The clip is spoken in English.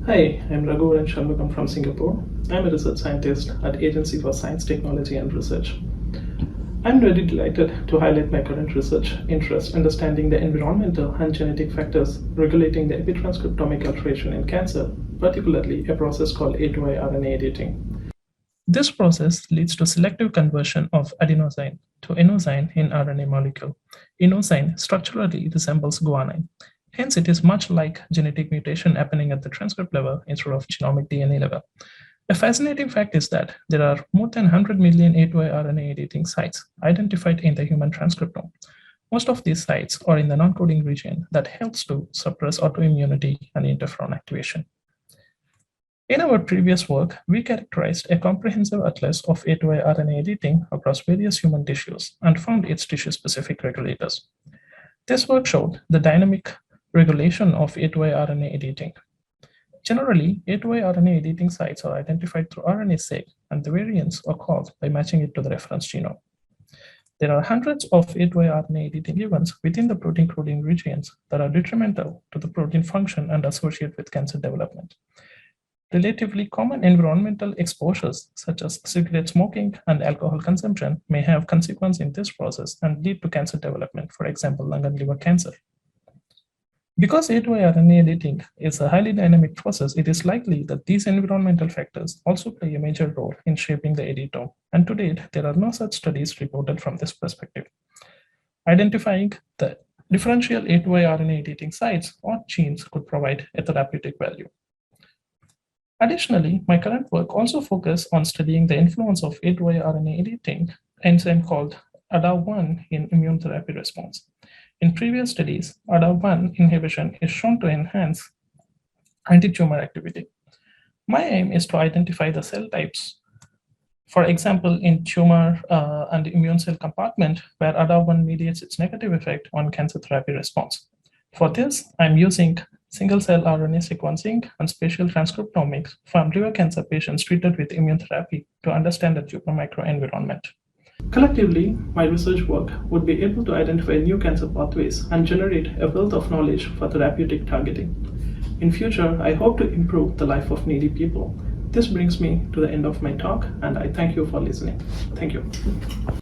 Hi, I'm Raghuvaran Shanmugam from Singapore. I'm a research scientist at Agency for Science, Technology and Research. I'm very delighted to highlight my current research interest understanding the environmental and genetic factors regulating the epitranscriptomic alteration in cancer, particularly a process called A2I RNA editing. This process leads to selective conversion of adenosine to inosine in RNA molecule. Inosine structurally resembles guanine. Hence, it is much like genetic mutation happening at the transcript level instead of genomic DNA level. A fascinating fact is that there are more than 100 million A2I RNA editing sites identified in the human transcriptome. Most of these sites are in the non-coding region that helps to suppress autoimmunity and interferon activation. In our previous work, we characterized a comprehensive atlas of A2I RNA editing across various human tissues and found its tissue-specific regulators. This work showed the dynamic regulation of A2I RNA editing. Generally, A2I RNA editing sites are identified through RNA-seq, and the variants are caused by matching it to the reference genome. There are hundreds of A2I RNA editing events within the protein coding regions that are detrimental to the protein function and associated with cancer development. Relatively common environmental exposures, such as cigarette smoking and alcohol consumption, may have consequences in this process and lead to cancer development, for example, lung and liver cancer. Because A2I RNA editing is a highly dynamic process, it is likely that these environmental factors also play a major role in shaping the editome, and to date, there are no such studies reported from this perspective. Identifying the differential A2I RNA editing sites or genes could provide a therapeutic value. Additionally, my current work also focuses on studying the influence of A2I RNA editing enzyme called ADA1 in immune therapy response. In previous studies, ADA1 inhibition is shown to enhance anti-tumor activity. My aim is to identify the cell types, for example, in tumor and the immune cell compartment, where ADA1 mediates its negative effect on cancer therapy response. For this, I'm using single-cell RNA sequencing and spatial transcriptomics from liver cancer patients treated with immune therapy to understand the tumor microenvironment. Collectively, my research work would be able to identify new cancer pathways and generate a wealth of knowledge for therapeutic targeting. In future, I hope to improve the life of needy people. This brings me to the end of my talk, and I thank you for listening. Thank you.